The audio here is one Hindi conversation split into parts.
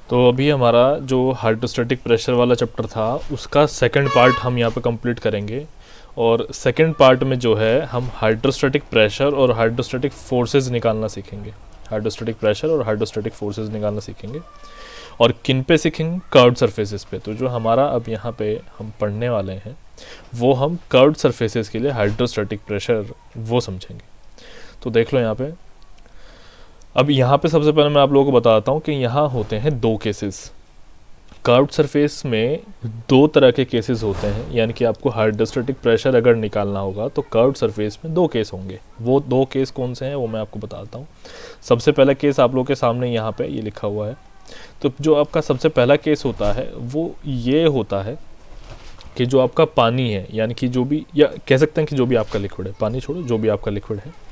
तो अभी हमारा जो हाइड्रोस्टैटिक प्रेशर वाला चैप्टर था उसका सेकंड पार्ट हम यहाँ पे कंप्लीट करेंगे। और सेकंड पार्ट में जो है हम हाइड्रोस्टैटिक प्रेशर और हाइड्रोस्टैटिक फोर्सेस निकालना सीखेंगे। हाइड्रोस्टैटिक प्रेशर और हाइड्रोस्टैटिक फोर्सेस निकालना सीखेंगे। और किन पे सीखेंगे? कर्व्ड सरफेसेस पे। तो जो हमारा अब यहाँ पे हम पढ़ने वाले हैं वो हम कर्व्ड सरफेसेस के लिए हाइड्रोस्टैटिक प्रेशर वो समझेंगे। तो देख लो यहाँ पे। अब यहाँ पे सबसे पहले मैं आप लोगों को बताता हूँ कि यहाँ होते हैं दो केसेस। कर्व्ड सरफेस में दो तरह के केसेस होते हैं, यानी कि आपको हाइड्रोस्टैटिक प्रेशर अगर निकालना होगा तो कर्व्ड सरफेस में दो केस होंगे। वो दो केस कौन से हैं वो मैं आपको बताता हूँ। सबसे पहला केस आप लोगों के सामने यहाँ पे ये लिखा हुआ है। तो जो आपका सबसे पहला केस होता है वो ये होता है कि जो आपका पानी है, यानी कि जो भी, या कह सकते हैं कि जो भी आपका लिक्विड है, पानी छोड़ो, जो भी आपका लिक्विड है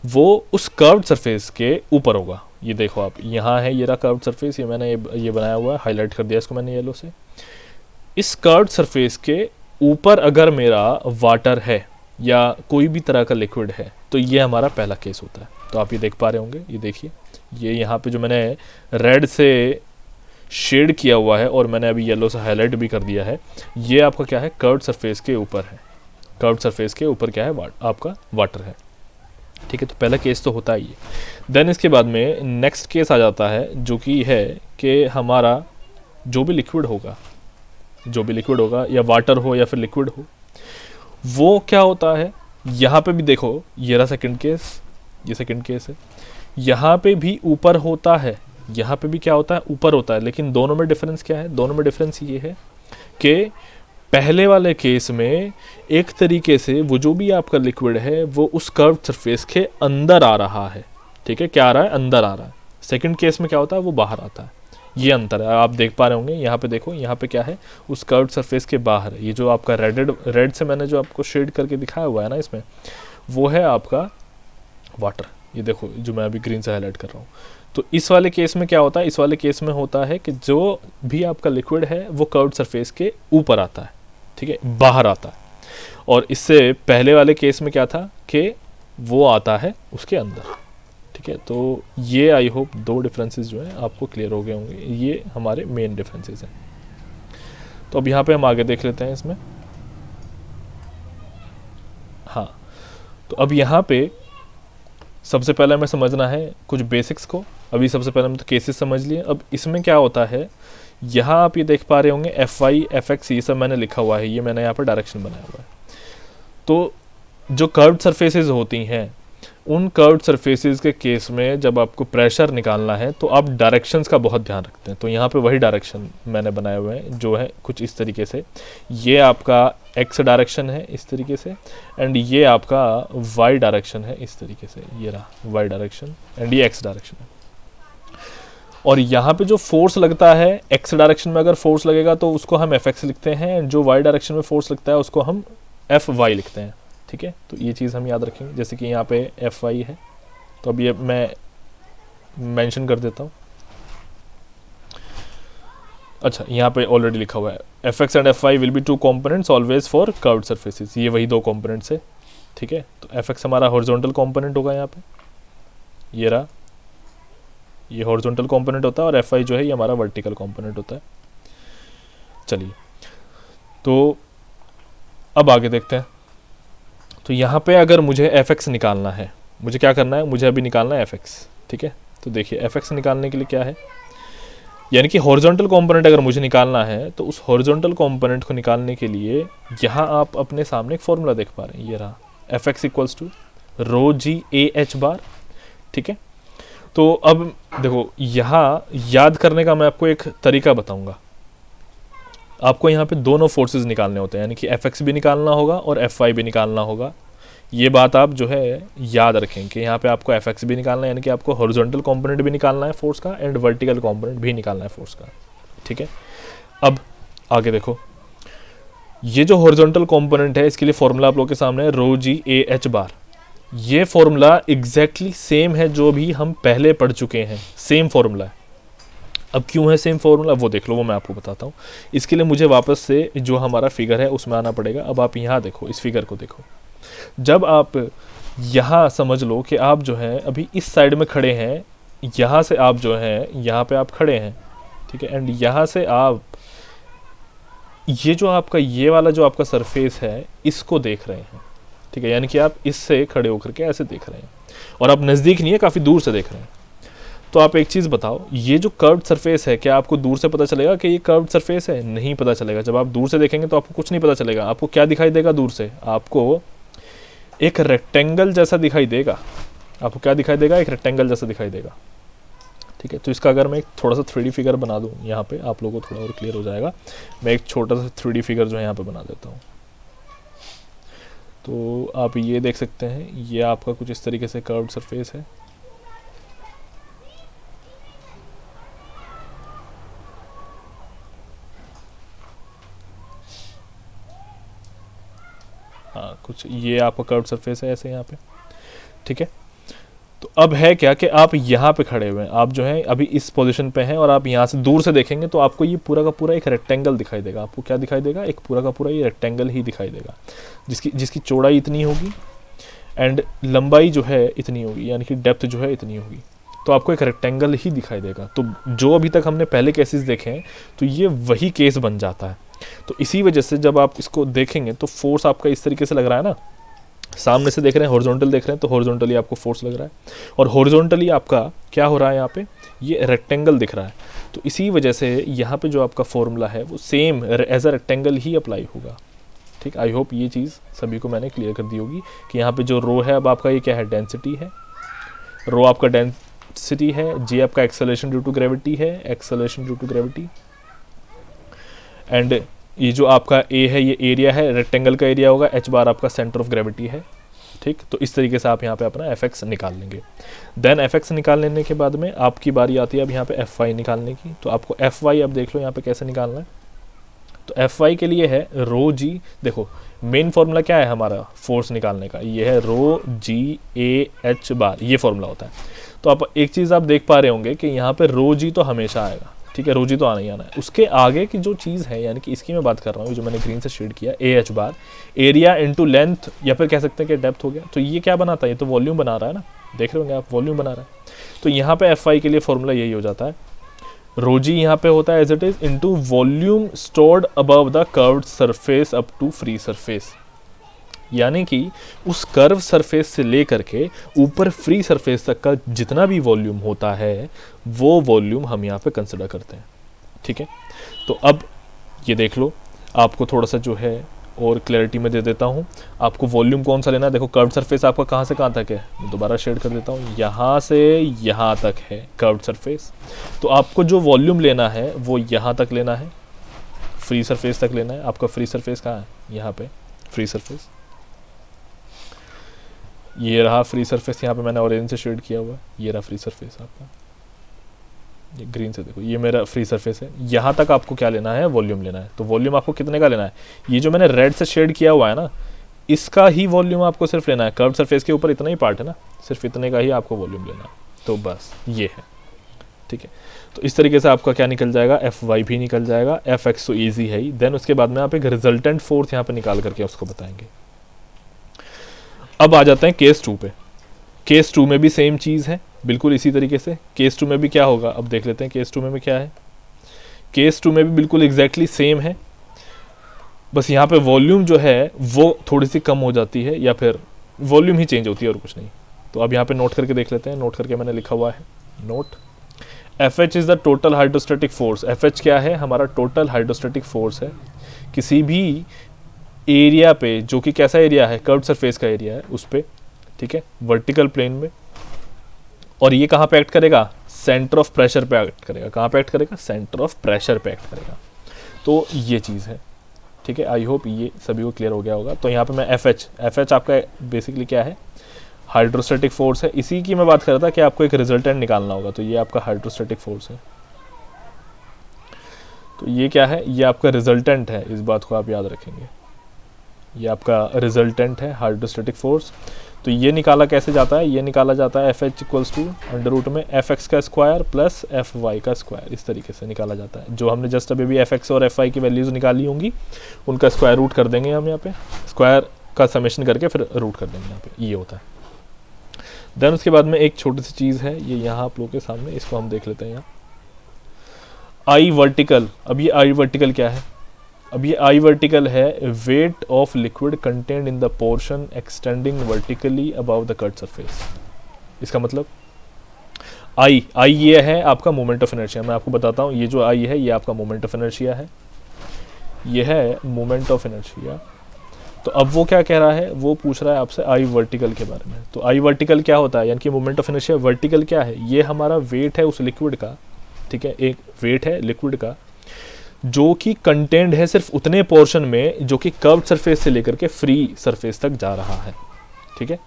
वो उस कर्व्ड सरफेस के ऊपर होगा। ये देखो आप, यहाँ है ये रहा कर्व्ड सरफेस, ये मैंने ये बनाया हुआ है, हाईलाइट कर दिया इसको मैंने येलो से। इस कर्व्ड सरफेस के ऊपर अगर मेरा वाटर है या कोई भी तरह का लिक्विड है तो ये हमारा पहला केस होता है। तो आप ये देख पा रहे होंगे, ये देखिए, ये यहाँ पे जो मैंने रेड से शेड किया हुआ है और मैंने अभी येलो से हाईलाइट भी कर दिया है, ये आपका क्या है? कर्व्ड सरफेस के ऊपर है। कर्व्ड सरफेस के ऊपर क्या है? आपका वाटर है। ठीक है, तो पहला केस तो होता ही है। देन इसके बाद में नेक्स्ट केस आ जाता है जो कि है कि हमारा जो भी लिक्विड होगा या वाटर हो या फिर लिक्विड हो, वो क्या होता है? यहाँ पे भी देखो, ये रहा सेकंड केस, ये सेकंड केस है। यहाँ पे भी ऊपर होता है, यहाँ पे भी क्या होता है? ऊपर होता है। लेकिन दोनों में डिफरेंस क्या है? दोनों में डिफरेंस ये है कि पहले वाले केस में एक तरीके से वो जो भी आपका लिक्विड है वो उस कर्व्ड सरफेस के अंदर आ रहा है। ठीक है, क्या आ रहा है? अंदर आ रहा है। सेकंड केस में क्या होता है? वो बाहर आता है। ये अंतर है, आप देख पा रहे होंगे। यहाँ पे देखो, यहाँ पे क्या है? उस कर्व्ड सरफेस के बाहर है। ये जो आपका रेड से मैंने जो आपको शेड करके दिखाया हुआ है ना इसमें, वो है आपका वाटर। ये देखो जो मैं अभी ग्रीन से हाईलाइट कर रहा हूँ। तो इस वाले केस में क्या होता है? इस वाले केस में होता है कि जो भी आपका लिक्विड है वो कर्व्ड सरफेस के ऊपर आता है, ठीक है, बाहर आता है। और इससे पहले वाले केस में क्या था कि वो आता है उसके अंदर। ठीक है, तो ये आई होप दो डिफरेंसेस जो हैं आपको क्लियर हो गए होंगे। ये हमारे मेन डिफरेंसेस हैं। तो अब यहाँ पे हम आगे देख लेते हैं इसमें। हाँ, तो अब यहाँ पे सबसे पहले हमें समझना है कुछ बेसिक्स को। अभी सबसे पहले हम तो केसेस समझ लिए। अब इसमें क्या होता है, यहाँ आप ये देख पा रहे होंगे FY FX ये सब मैंने लिखा हुआ है, ये मैंने यहाँ पर डायरेक्शन बनाया हुआ है। तो जो कर्व्ड सरफेसेस होती हैं उन कर्व्ड सरफेसेस के केस में जब आपको प्रेशर निकालना है तो आप डायरेक्शंस का बहुत ध्यान रखते हैं। तो यहाँ पे वही डायरेक्शन मैंने बनाए हुए हैं जो है कुछ इस तरीके से। ये आपका X डायरेक्शन है इस तरीके से, एंड ये आपका Y डायरेक्शन है इस तरीके से। ये रहा Y डायरेक्शन एंड ये X डायरेक्शन है। और यहाँ पे जो फोर्स लगता है X डायरेक्शन में, अगर फोर्स लगेगा तो उसको हम FX लिखते हैं, एंड जो Y डायरेक्शन में फोर्स लगता है उसको हम FY लिखते हैं। ठीक है, तो ये चीज़ हम याद रखेंगे। जैसे कि यहाँ पे FY है, तो अब ये मैं मेंशन कर देता हूँ। अच्छा, यहाँ पे ऑलरेडी लिखा हुआ है FX and FY will be two components always for curved surfaces. ये वही दो कॉम्पोनेंट्स है। ठीक है, तो FX हमारा हॉरिजॉन्टल कॉम्पोनेंट होगा यहाँ पे, ये रहा, ये हॉरिजॉन्टल कंपोनेंट होता है, और FI जो है ये हमारा वर्टिकल कंपोनेंट होता है। चलिए, तो अब आगे देखते हैं। तो यहाँ पे अगर मुझे FX निकालना है, मुझे क्या करना है? मुझे अभी निकालना है FX। ठीक है, तो देखिए FX निकालने के लिए क्या है, यानी कि हॉरिजॉन्टल कंपोनेंट अगर मुझे निकालना है तो उस हॉरिजॉन्टल कंपोनेंट को निकालने के लिए यहाँ आप अपने सामने एक फॉर्मूला देख पा रहे हैं, ये रहा, FX इक्वल्स टू ρg(a)h बार। ठीक है, तो अब देखो, यहाँ याद करने का मैं आपको एक तरीका बताऊंगा। आपको यहाँ पे दोनों फोर्सेस निकालने होते हैं, यानी कि FX भी निकालना होगा और FY भी निकालना होगा। ये बात आप जो है याद रखें कि यहाँ पे आपको FX भी निकालना है, यानी कि आपको हॉरिजॉन्टल कंपोनेंट भी निकालना है फोर्स का, एंड वर्टिकल कंपोनेंट भी निकालना है फोर्स का। ठीक है, अब आगे देखो, ये जो हॉरिजॉन्टल कंपोनेंट है इसके लिए फॉर्मूला आप लोगों के सामने है ρg(a)h बार। ये फॉर्मूला एग्जैक्टली सेम है जो भी हम पहले पढ़ चुके हैं, सेम फॉर्मूला है। अब क्यों है सेम फॉर्मूला वो देख लो, वो मैं आपको बताता हूँ। इसके लिए मुझे वापस से जो हमारा फिगर है उसमें आना पड़ेगा। अब आप यहाँ देखो, इस फिगर को देखो। जब आप यहाँ समझ लो कि आप जो है अभी इस साइड में खड़े हैं, यहाँ से आप जो है यहाँ पे आप खड़े हैं, ठीक है। एंड यहाँ से आप ये जो आपका ये वाला जो आपका सरफेस है इसको देख रहे हैं, ठीक है, यानी कि आप इससे खड़े होकर के ऐसे देख रहे हैं और आप नज़दीक नहीं है, काफ़ी दूर से देख रहे हैं। तो आप एक चीज़ बताओ, ये जो कर्व्ड सरफेस है, क्या आपको दूर से पता चलेगा कि ये कर्व्ड सरफेस है? नहीं पता चलेगा। जब आप दूर से देखेंगे तो आपको कुछ नहीं पता चलेगा। आपको क्या दिखाई देगा दूर से? आपको एक रेक्टेंगल जैसा दिखाई देगा। आपको क्या दिखाई देगा? एक रेक्टेंगल जैसा दिखाई देगा, ठीक है। तो इसका अगर मैं एक थोड़ा सा 3D फिगर बना दूँ यहाँ पे, आप लोगों को थोड़ा और क्लियर हो जाएगा। मैं एक छोटा सा 3D फिगर जो है यहाँ पे बना देता हूँ। तो आप ये देख सकते हैं, ये आपका कुछ इस तरीके से कर्व्ड सरफेस है। हाँ, कुछ ये आपका कर्व्ड सरफेस है ऐसे यहाँ पे, ठीक है। तो अब है क्या कि आप यहाँ पे खड़े हुए हैं, आप जो है अभी इस पोजीशन पे हैं और आप यहाँ से दूर से देखेंगे तो आपको ये पूरा का पूरा एक रेक्टेंगल दिखाई देगा। आपको क्या दिखाई देगा? एक पूरा का पूरा ये रेक्टेंगल ही दिखाई देगा, जिसकी चौड़ाई इतनी होगी एंड लंबाई जो है इतनी होगी, यानी कि डेप्थ जो है इतनी होगी। तो आपको एक रेक्टेंगल ही दिखाई देगा। तो जो अभी तक हमने पहले केसेस देखे हैं तो ये वही केस बन जाता है। तो इसी वजह से जब आप इसको देखेंगे तो फोर्स आपका इस तरीके से लग रहा है ना, सामने से देख रहे हैं, हॉरिजॉन्टल देख रहे हैं तो हॉरिजॉन्टली आपको फोर्स लग रहा है, और हॉरिजॉन्टली आपका क्या हो रहा है? यहाँ पे ये रेक्टेंगल दिख रहा है। तो इसी वजह से यहाँ पे जो आपका फॉर्मूला है वो सेम एज अ रेक्टेंगल ही अप्लाई होगा, ठीक। आई होप ये चीज़ सभी को मैंने क्लियर कर दी होगी कि यहाँ पे जो रो है अब आपका ये क्या है? डेंसिटी है। रो आपका डेंसिटी है, जी आपका एक्सेलरेशन ड्यू टू ग्रेविटी है, acceleration due to gravity. And ये जो आपका ए है ये एरिया है, रेक्टेंगल का एरिया होगा, एच बार आपका सेंटर ऑफ ग्रेविटी है, ठीक। तो इस तरीके से आप यहाँ पे अपना एफ एक्स निकाल लेंगे। देन एफ एक्स निकाल लेने के बाद में आपकी बारी आती है अब यहाँ पे एफ वाई निकालने की। तो आपको एफ वाई अब देख लो यहाँ पे कैसे निकालना है। तो एफ वाई के लिए है रो जी, देखो मेन फॉर्मूला क्या है हमारा फोर्स निकालने का? ये है रो जी ए एच बार, ये फॉर्मूला होता है। तो आप एक चीज़ आप देख पा रहे होंगे कि यहाँ पे रो जी तो हमेशा आएगा, ठीक है, रो जी तो आना ही आना है। उसके आगे की जो चीज़ है, यानी कि इसकी मैं बात कर रहा हूँ, जो मैंने ग्रीन से शेड किया, A H bar, area into length या फिर कह सकते हैं कि डेप्थ हो गया। तो ये क्या बनाता है? ये तो वॉल्यूम बना रहा है ना, देख रहे होंगे आप, वॉल्यूम बना रहा है। तो यहाँ पे एफ वाई के लिए फॉर्मूला यही हो जाता है, रो जी यहाँ पे होता है as it is into volume stored above the curved surface up to free surface, यानी कि उस कर्व सरफेस से लेकर के ऊपर फ्री सरफेस तक का जितना भी वॉल्यूम होता है वो वॉल्यूम हम यहाँ पे कंसिडर करते हैं, ठीक है। तो अब ये देख लो, आपको थोड़ा सा जो है और क्लैरिटी में दे देता हूँ। आपको वॉल्यूम कौन सा लेना है? देखो कर्व्ड सरफेस आपका कहाँ से कहाँ तक है, मैं दोबारा शेड कर देता हूँ, यहाँ से यहाँ तक है कर्व्ड सरफेस। तो आपको जो वॉल्यूम लेना है वो यहाँ तक लेना है, फ्री सरफेस तक लेना है। आपका फ्री सरफेस कहाँ है? यहाँ पे फ्री सरफेस, ये रहा फ्री सरफेस, यहाँ पे मैंने ऑरेंज से शेड किया हुआ है, ये रहा फ्री सरफेस आपका, ये ग्रीन से देखो, ये मेरा फ्री सरफेस है। यहाँ तक आपको क्या लेना है? वॉल्यूम लेना है। तो वॉल्यूम आपको कितने का लेना है? ये जो मैंने रेड से शेड किया हुआ है ना, इसका ही वॉल्यूम आपको सिर्फ लेना है। कर्व सरफेस के ऊपर इतना ही पार्ट है ना, सिर्फ इतने का ही आपको वॉल्यूम लेना है। तो बस ये है, ठीक है। तो इस तरीके से आपका क्या निकल जाएगा? एफ वाई भी निकल जाएगा, एफ एक्स तो ईजी है ही। देन उसके बाद में आप एक रिजल्टेंट फोर्स यहाँ पे निकाल करके उसको बताएंगे। अब आ जाते हैं केस 2 पे। केस 2 में भी सेम चीज़ है, बिल्कुल इसी तरीके से। केस 2 में भी क्या होगा, अब देख लेते हैं केस 2 में भी क्या है। केस 2 में भी बिल्कुल एग्जैक्टली सेम है, बस यहाँ पे वॉल्यूम जो है वो थोड़ी सी कम हो जाती है, या फिर वॉल्यूम ही चेंज होती है और कुछ नहीं। तो अब यहाँ पे नोट करके देख लेते हैं। नोट करके मैंने लिखा हुआ है, note F H is the total hydrostatic force. F H क्या है? हमारा टोटल हाइड्रोस्टैटिक फोर्स है किसी भी एरिया पे, जो कि कैसा एरिया है? कर्व्ड सरफेस का एरिया है उस पे, ठीक है, वर्टिकल प्लेन में। और ये कहाँ पे एक्ट करेगा? सेंटर ऑफ प्रेशर पे एक्ट करेगा। कहाँ पे एक्ट करेगा? सेंटर ऑफ प्रेशर पे एक्ट करेगा। तो ये चीज़ है, ठीक है। आई होप ये सभी को क्लियर हो गया होगा। तो यहाँ पे मैं एफ एच आपका बेसिकली क्या है? हाइड्रोस्टैटिक फोर्स है। इसी की मैं बात कर रहा था कि आपको एक रिजल्टेंट निकालना होगा। तो ये आपका हाइड्रोस्टैटिक फोर्स है। तो ये क्या है? ये आपका रिजल्टेंट है, इस बात को आप याद रखेंगे। ये आपका रिजल्टेंट है हाइड्रोस्टैटिक फोर्स। तो ये निकाला कैसे जाता है? ये निकाला जाता है F H equals to under root में एफ एक्स का स्क्वायर प्लस एफ वाई का स्क्वायर, इस तरीके से निकाला जाता है। जो हमने जस्ट अभी भी एफ एक्स और एफ वाई की वैल्यूज़ निकाली होंगी उनका स्क्वायर रूट कर देंगे हम यहाँ पे, स्क्वायर का समेशन करके फिर रूट कर देंगे यहाँ पे, ये होता है। देन उसके बाद में एक छोटी सी चीज़ है, ये यहाँ आप लोगों के सामने, इसको हम देख लेते हैं यहाँ। आई वर्टिकल, अब ये आई वर्टिकल क्या है? अब ये आई वर्टिकल है weight of liquid content in the portion extending vertically above the cut surface. इसका मतलब आई, आई ये है आपका मोमेंट ऑफ इनर्शिया। मैं आपको बताता हूँ, ये जो आई है ये आपका मोमेंट ऑफ इनर्शिया है, ये है मोमेंट ऑफ इनर्शिया। तो अब वो क्या कह रहा है, वो पूछ रहा है आपसे आई वर्टिकल के बारे में। तो आई वर्टिकल क्या होता है, यानी कि मोमेंट ऑफ इनर्शिया वर्टिकल क्या है, ये हमारा वेट है उस लिक्विड का, ठीक है, एक वेट है लिक्विड का जो कि कंटेंट है सिर्फ उतने पोर्शन में जो कि कर्व्ड सरफेस से लेकर के फ्री सरफेस तक जा रहा है, ठीक है।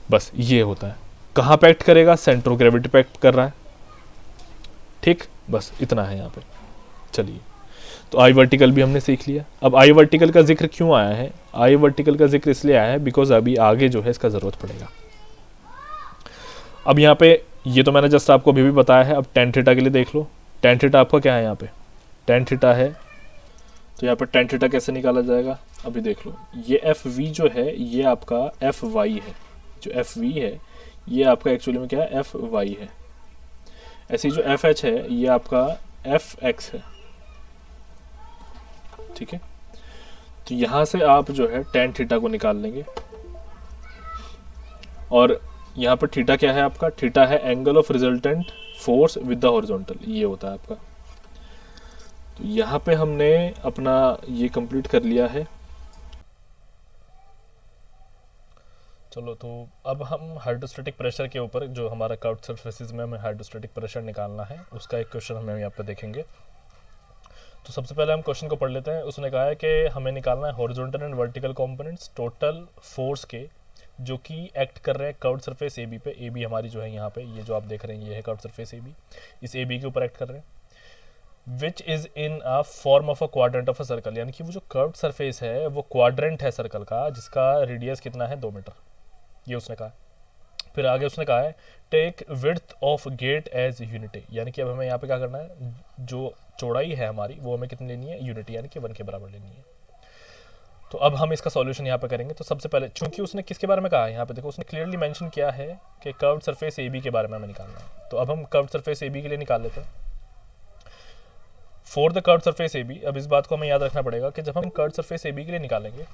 बस ये होता है। कहाँ पे एक्ट करेगा, सेंटर ऑफ ग्रेविटी पे एक्ट कर रहा है, ठीक, बस इतना है यहाँ पे। चलिए, तो आई वर्टिकल भी हमने सीख लिया। अब आई वर्टिकल का जिक्र क्यों आया है, आई वर्टिकल का जिक्र इसलिए आया है बिकॉज अभी आगे जो है इसका ज़रूरत पड़ेगा। अब यहाँ पे ये तो मैंने जस्ट आपको अभी भी बताया है। अब टेन थीटा के लिए देख लो, टेन थीटा आपका क्या है, यहाँ पे टेन थीटा है, तो यहाँ पे टेन थीटा कैसे निकाला जाएगा, अभी देख लो। ये एफ वी जो है ये आपका एफ वाई है, जो एफ वी है ये आपका एक्चुअली में क्या है, एफ वाई है। ऐसी जो एफ एच है ये आपका एफ एक्स है, ठीक है। तो यहां से आप जो है टेन थीटा को निकाल लेंगे, और यहाँ पर थीटा क्या है आपका, थीटा है angle of resultant force with the horizontal, ये होता है आपका। तो यहाँ पे हमने अपना ये कंप्लीट कर लिया है। चलो, तो अब हम हाइड्रोस्टैटिक प्रेशर के ऊपर, जो हमारा कर्व्ड सरफेसेस में हमें हाइड्रोस्टैटिक प्रेशर निकालना है, उसका एक क्वेश्चन हमें यहाँ पे देखेंगे। तो सबसे पहले हम क्वेश्चन को पढ़ लेते हैं। उसने कहा है कि हमें निकालना है horizontal and vertical components total force के जो कि एक्ट कर रहे हैं कर्व्ड सरफेस ए बी पे। ए बी हमारी जो है यहाँ पे, ये जो आप देख रहे हैं ये है कर्व्ड सरफेस ए बी, इस ए बी के ऊपर एक्ट कर रहे हैं। Which is in a form of a quadrant of a circle, यानी कि वो जो कर्व्ड सरफेस है वो क्वाड्रेंट है सर्कल का, जिसका रेडियस कितना है 2 मीटर, ये उसने कहा। फिर आगे उसने कहा है take width of gate as unity, यानी कि अब हमें यहाँ पे क्या करना है, जो चौड़ाई है हमारी वो हमें कितनी लेनी है, यूनिटी, यानी कि 1 के बराबर लेनी है। तो अब हम इसका सॉल्यूशन यहाँ पे करेंगे। तो सबसे पहले, चूंकि उसने किसके बारे में कहा है, यहाँ पे देखो उसने क्लियरली मेंशन किया है कि कर्व्ड सरफेस ए बी के बारे में हमें निकालना है। तो अब हम कर्व्ड सरफेस ए बी के लिए निकाल लेते हैं। For the curved surface A B, अब इस बात को हमें याद रखना पड़ेगा कि जब हम कर्व्ड सरफेस ए बी के लिए निकालेंगे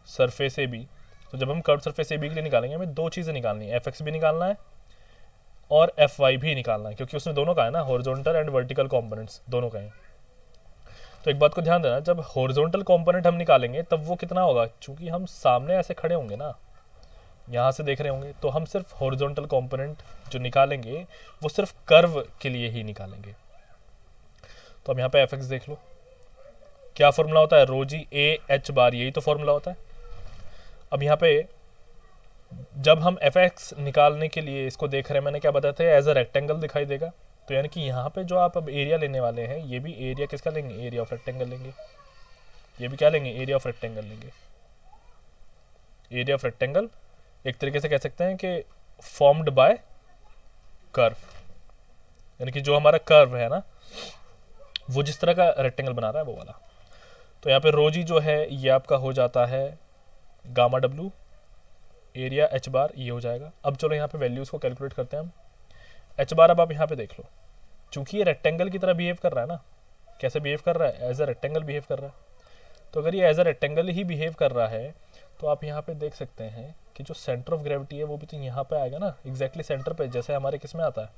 सरफेस ए बी, तो जब हम कर्व्ड सरफेस ए बी के लिए निकालेंगे हमें 2 चीज़ें निकालनी है, एफ एक्स भी निकालना है और एफ वाई भी निकालना है, क्योंकि उसने दोनों का है ना, हॉरिजॉन्टल एंड वर्टिकल कंपोनेंट्स दोनों का है। तो एक बात को ध्यान देना, जब हॉरिजॉन्टल कंपोनेंट हम निकालेंगे तब वो कितना होगा, क्योंकि हम सामने ऐसे खड़े होंगे ना, यहाँ से देख रहे होंगे, तो हम सिर्फ हॉरिजॉन्टल कंपोनेंट जो निकालेंगे वो सिर्फ कर्व के लिए ही निकालेंगे। तो अब यहाँ पे एफ एक्स देख लो, क्या फॉर्मूला होता है, रो जी ए एच बार, यही तो फॉर्मूला होता है। अब यहाँ पे जब हम एफ एक्स निकालने के लिए इसको देख रहे हैं, मैंने क्या बताया था, एज अ रेक्टेंगल दिखाई देगा। तो यानी कि यहाँ पे जो आप अब एरिया लेने वाले हैं, ये भी एरिया किसका लेंगे, एरिया ऑफ रेक्टेंगल लेंगे। ये भी क्या लेंगे, एरिया ऑफ रेक्टेंगल लेंगे। एरिया ऑफ रेक्टेंगल एक तरीके से कह सकते हैं कि फॉर्म्ड बाय कर्व, यानी कि जो हमारा कर्व है ना, वो जिस तरह का रेक्टेंगल बना रहा है वो वाला। तो यहाँ पे रोजी जो है ये आपका हो जाता है गामा डब्लू, एरिया एच बार ये हो जाएगा। अब चलो यहाँ पे वैल्यूज़ को कैलकुलेट करते हैं हम। एच बार अब आप यहाँ पे देख लो, चूंकि ये रेक्टेंगल की तरह बिहेव कर रहा है ना, कैसे बिहेव कर रहा है, एज अ रेक्टेंगल बिहेव कर रहा है। तो अगर ये एज अ रेक्टेंगल ही बिहेव कर रहा है तो आप यहाँ पे देख सकते हैं कि जो सेंटर ऑफ ग्रेविटी है वो भी तो यहाँ पे आएगा ना, एग्जैक्टली सेंटर पे, जैसे हमारे किस में आता है,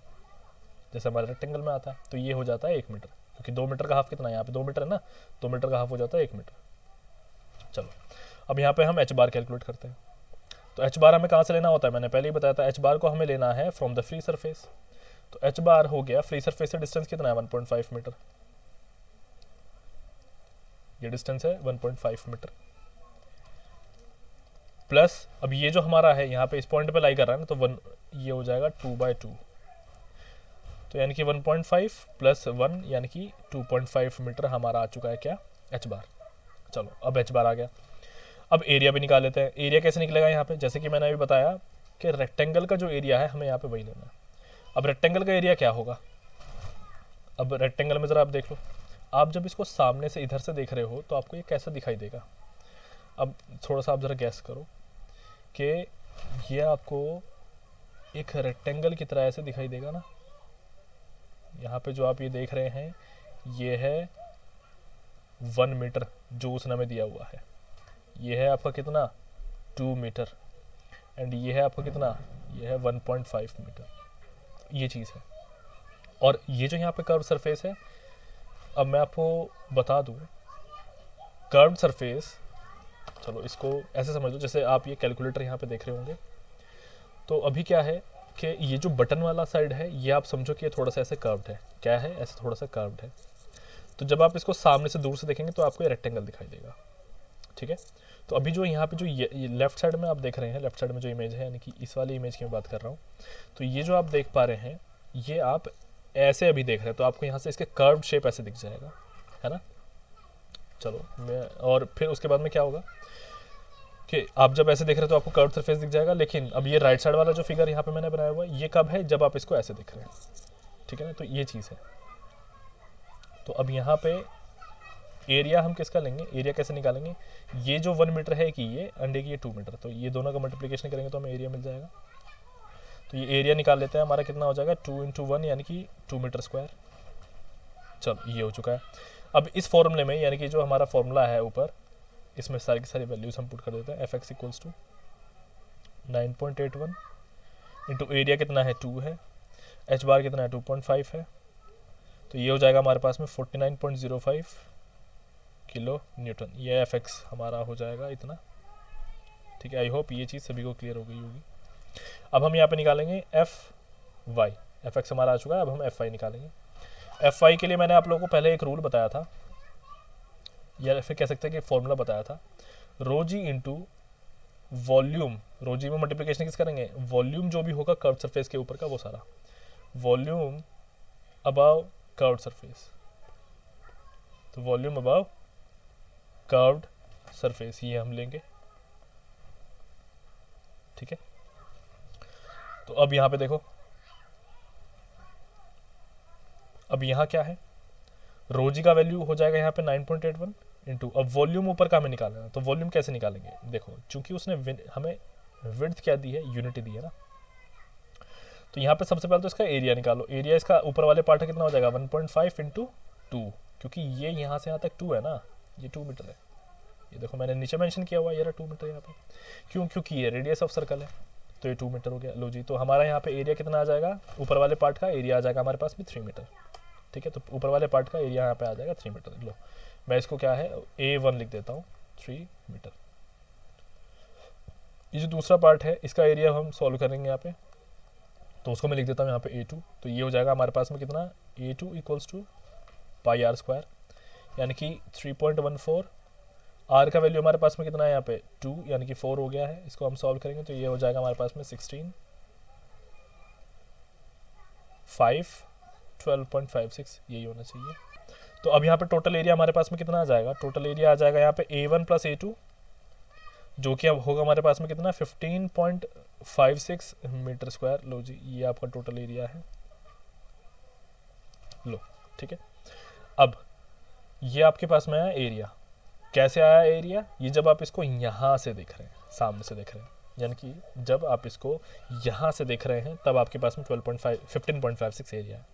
जैसे हमारे रेक्टेंगल में आता है। तो ये हो जाता है 1 मीटर, क्योंकि 2 मीटर का हाफ कितना है, यहाँ पे 2 मीटर है ना, 2 मीटर का हाफ हो जाता है 1 मीटर। चलो, अब यहाँ पे हम एच बार कैलकुलेट करते हैं। तो एच बार हमें कहाँ से लेना होता है, मैंने पहले ही बताया था, एच बार को हमें लेना है फ्रॉम द फ्री सरफेस। तो एच बार हो गया, फ्री सरफेस से डिस्टेंस कितना है, 1.5 मीटर, ये डिस्टेंस है 1.5 मीटर, प्लस अब ये जो हमारा है यहाँ पे इस पॉइंट पे लाई कर रहा है ना, तो 1 ये हो जाएगा 2/2, तो यानी कि 1.5 प्लस 1 यानी कि 2.5 मीटर हमारा आ चुका है क्या, एच बार। चलो, अब एच बार आ गया। अब एरिया भी निकाल लेते हैं। एरिया कैसे निकलेगा यहाँ पे, जैसे कि मैंने अभी बताया कि रेक्टेंगल का जो एरिया है हमें यहाँ पे वही लेना है। अब रेक्टेंगल का एरिया क्या होगा, अब रेक्टेंगल में ज़रा आप देख लो, आप जब इसको सामने से इधर से देख रहे हो तो आपको ये कैसा दिखाई देगा। अब थोड़ा सा आप ज़रा गैस करो कि ये आपको एक रेक्टेंगल की तरह ऐसे दिखाई देगा ना, यहाँ पे जो आप ये देख रहे हैं ये है 1 मीटर जो उसने हमें दिया हुआ है, ये है आपका कितना 2 मीटर, एंड ये है आपका कितना, ये है 1.5 मीटर, ये चीज़ है। और ये जो यहाँ पे कर्व सरफेस है, अब मैं आपको बता दूँ, कर्व सरफेस, चलो इसको ऐसे समझ लो जैसे आप ये कैलकुलेटर यहाँ पे देख रहे होंगे, तो अभी क्या है कि ये जो बटन वाला साइड है ये आप समझो कि ये थोड़ा सा ऐसे कर्व्ड है, क्या है, ऐसे थोड़ा सा कर्व्ड है। तो जब आप इसको सामने से दूर से देखेंगे तो आपको ये रेक्टेंगल दिखाई देगा, ठीक है। तो अभी जो यहाँ पे जो ये लेफ्ट साइड में आप देख रहे हैं, लेफ्ट साइड में जो इमेज है, यानी कि इस वाली इमेज की मैं बात कर रहा हूँ, तो ये जो आप देख पा रहे हैं ये आप ऐसे अभी देख रहे हैं, तो आपको यहाँ से इसके कर्व्ड शेप ऐसे दिख जाएगा, है ना। चलो मैं, और फिर उसके बाद में क्या होगा कि आप जब ऐसे देख रहे हैं तो आपको कर्व सरफेस दिख जाएगा, लेकिन अब ये राइट साइड वाला जो फिगर यहाँ पे मैंने बनाया हुआ है ये कब है, जब आप इसको ऐसे देख रहे हैं, ठीक है ना। तो ये चीज़ है। तो अब यहाँ पे एरिया हम किसका लेंगे, एरिया कैसे निकालेंगे, ये जो 1 मीटर है कि ये अंडे की ये 2 मीटर, तो ये दोनों का मल्टीप्लिकेशन करेंगे तो हमें एरिया मिल जाएगा। तो ये एरिया निकाल लेते हैं, हमारा कितना हो जाएगा 2 × 1 यानी कि 2 मीटर स्क्वायर। चलो ये हो चुका है। अब इस फॉर्मूले में, यानी कि जो हमारा फॉर्मूला है ऊपर, इसमें सारी की सारी वैल्यूज हम पुट कर देते हैं। fx = 9.81 इंटू एरिया कितना है 2 है, h बार कितना है 2.5 है, तो ये हो जाएगा हमारे पास में 49.05 किलो न्यूटन। ये fx हमारा हो जाएगा इतना, ठीक है। आई होप ये चीज़ सभी को क्लियर हो गई होगी। अब हम यहाँ पे निकालेंगे fy, fx हमारा आ चुका है, अब हम fy निकालेंगे। fy के लिए मैंने आप लोगों को पहले एक रूल बताया था, या फिर कह सकते हैं कि फॉर्मूला बताया था, रो जी इंटू वॉल्यूम, रो जी में मल्टीप्लिकेशन किस करेंगे, वॉल्यूम जो भी होगा कर्व सरफेस के ऊपर का वो सारा, वॉल्यूम अबव कर्व्ड सरफेस, तो वॉल्यूम अबव कर्व्ड सरफेस ये हम लेंगे, ठीक है। तो अब यहाँ पे देखो, अब यहाँ क्या है, रो जी का वैल्यू हो जाएगा यहाँ पे 9.81 इंटू, अब वॉल्यूम ऊपर का हमें निकालना है, तो वॉल्यूम कैसे निकालेंगे, देखो चूंकि उसने हमें विड्थ क्या दी है, यूनिटी दी है ना, तो यहाँ पे सबसे पहले तो इसका एरिया निकालो। एरिया इसका ऊपर वाले पार्ट का कितना हो जाएगा 1.5 इंटू 2, क्योंकि ये यहाँ से यहाँ तक 2 है ना, ये 2 मीटर है, ये देखो मैंने नीचे मेंशन किया हुआ है, ये 2 मीटर यहाँ पे, क्यों, क्योंकि ये रेडियस ऑफ सर्कल है, तो ये 2 मीटर हो गया। लो जी, तो हमारा यहाँ पे एरिया कितना आ जाएगा, ऊपर वाले पार्ट का एरिया आ जाएगा हमारे पास में 3 मीटर, ठीक है। तो ऊपर वाले पार्ट का एरिया यहाँ पे आ जाएगा 3 मीटर। लो मैं इसको क्या है A1 लिख देता हूँ, 3 मीटर। ये जो दूसरा पार्ट है इसका एरिया हम सॉल्व करेंगे यहाँ पे, तो उसको मैं लिख देता हूँ यहाँ पे A2, तो ये हो जाएगा हमारे पास में कितना, A2 = πr², यानी कि 3.14। r का वैल्यू हमारे पास में कितना है यहाँ पे 2, यानी कि 4 हो गया है। इसको हम सॉल्व करेंगे तो ये हो जाएगा हमारे पास में 16, 5, 12.56, यही होना चाहिए। तो अब यहाँ पे टोटल एरिया हमारे पास में कितना आ जाएगा, टोटल एरिया आ जाएगा यहाँ पे A1 + A2, जो कि अब होगा हमारे पास में कितना 15.56 मीटर स्क्वायर। लो जी, ये आपका टोटल एरिया है, लो ठीक है। अब ये आपके पास में आया एरिया, कैसे आया एरिया, ये जब आप इसको यहाँ से देख रहे हैं, सामने से देख रहे हैं, यानी कि जब आप इसको यहाँ से देख रहे हैं तब आपके पास में 15.56 एरिया है।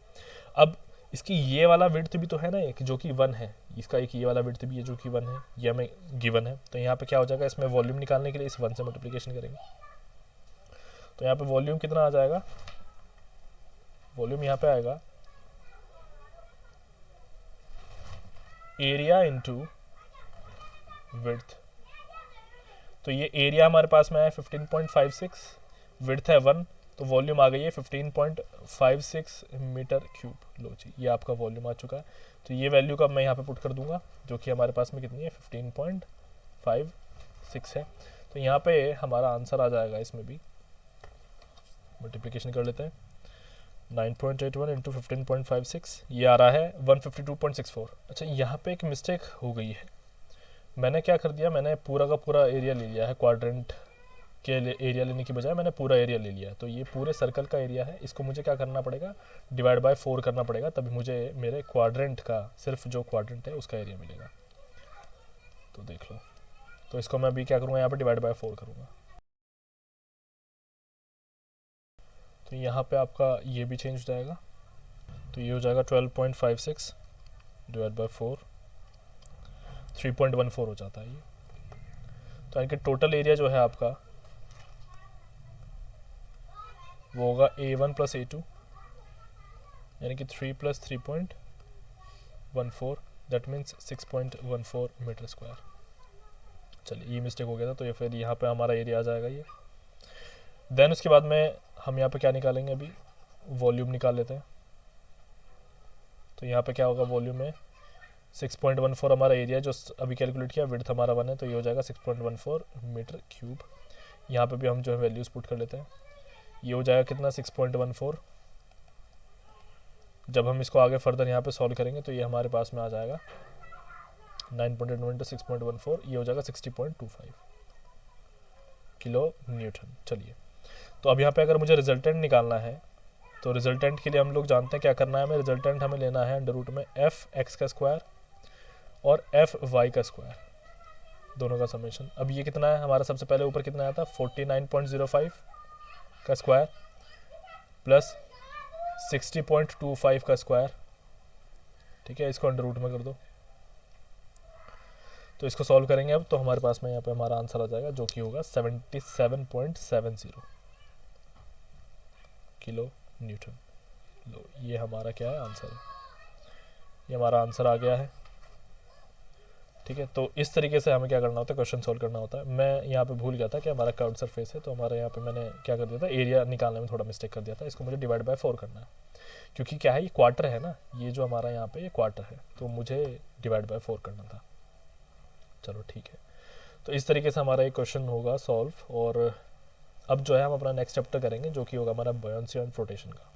अब इसकी ये वाला विड्थ भी तो है ना एक, जो कि 1 है, इसका एक ये वाला विड्थ भी है जो कि 1 है, ये हमें गिवन है। तो यहाँ पे क्या हो जाएगा, इसमें वॉल्यूम निकालने के लिए इस 1 से मल्टीप्लिकेशन करेंगे, तो यहाँ पे वॉल्यूम कितना आ जाएगा, वॉल्यूम यहाँ पे आएगा एरिया इंटू विड्थ। तो ये एरिया हमारे पास में आया 15.56, विड्थ है 1, तो वॉल्यूम आ गई है 15.56 मीटर क्यूब। लो जी, ये आपका वॉल्यूम आ चुका है। तो ये वैल्यू का मैं यहाँ पे पुट कर दूंगा, जो कि हमारे पास में कितनी है 15.56 है। तो यहाँ पे हमारा आंसर आ जाएगा, इसमें भी मल्टीप्लिकेशन कर लेते हैं, 9.81 इंटू 15.56, ये आ रहा है 152.64। अच्छा, यहाँ पे एक मिस्टेक हो गई है, मैंने क्या कर दिया, मैंने पूरा का पूरा एरिया ले लिया है, क्वाड्रेंट के एरिया लेने की बजाय मैंने पूरा एरिया ले लिया है। तो ये पूरे सर्कल का एरिया है, इसको मुझे क्या करना पड़ेगा, डिवाइड बाय 4 करना पड़ेगा, तभी मुझे मेरे क्वाड्रेंट का, सिर्फ जो क्वाड्रेंट है उसका एरिया मिलेगा। तो देख लो, तो इसको मैं अभी क्या करूँगा, यहाँ पे डिवाइड बाय 4 करूँगा, तो यहाँ पे आपका ये भी चेंज हो जाएगा। तो ये हो जाएगा 12.56 डिवाइड बाय 4, 3.14 हो जाता है ये। तो यानी कि टोटल एरिया जो है आपका वो होगा A1 प्लस A2, यानी कि 3 plus 3.14, that means 6.14 metre square. चलिए ये मिस्टेक हो गया था, तो ये फिर यहाँ पे हमारा एरिया आ जाएगा ये। देन उसके बाद में हम यहाँ पे क्या निकालेंगे, अभी वॉल्यूम निकाल लेते हैं। तो यहाँ पे क्या होगा, वॉल्यूम में 6.14 हमारा एरिया जो अभी कैलकुलेट किया, विड्थ हमारा 1 है, तो ये हो जाएगा 6.14 मीटर क्यूब। यहाँ पे भी हम जो है वैल्यूज पुट कर लेते हैं। ये हो जाएगा कितना, 6.14। जब हम इसको आगे फर्दर यहाँ पे सॉल्व करेंगे तो ये हमारे पास में आ जाएगा 9.8 × 6.14, ये हो जाएगा 60.25 किलो न्यूटन। चलिए, तो अब यहाँ पे अगर मुझे रिजल्टेंट निकालना है तो रिजल्टेंट के लिए हम लोग जानते हैं क्या करना है हमें। रिजल्टेंट हमें लेना है अंडर रूट में f(x) का स्क्वायर और f(y) का स्क्वायर, दोनों का समेशन। अब ये कितना है हमारा, सबसे पहले ऊपर कितना आया था, 49.05 का स्क्वायर प्लस 60.25 का स्क्वायर। ठीक है, इसको अंडर रूट में कर दो, तो इसको सॉल्व करेंगे अब, तो हमारे पास में यहाँ पे हमारा आंसर आ जाएगा जो कि होगा 77.70 किलो न्यूटन। लो, ये हमारा क्या है, आंसर है। ये हमारा आंसर आ गया है। ठीक है, तो इस तरीके से हमें क्या करना होता है, क्वेश्चन सॉल्व करना होता है। मैं यहाँ पे भूल गया था कि हमारा कर्व्ड सरफेस है, तो हमारा यहाँ पे मैंने क्या कर दिया था, एरिया निकालने में थोड़ा मिस्टेक कर दिया था। इसको मुझे डिवाइड बाय 4 करना है, क्योंकि क्या है, ये क्वार्टर है ना, ये जो हमारा यहाँ पे ये क्वार्टर है, तो मुझे डिवाइड बाय 4 करना था। चलो ठीक है, तो इस तरीके से हमारा एक क्वेश्चन होगा सॉल्व। और अब जो है हम अपना नेक्स्ट चैप्टर करेंगे जो कि होगा हमारा बॉयंसी एंड फ्लोटेशन का।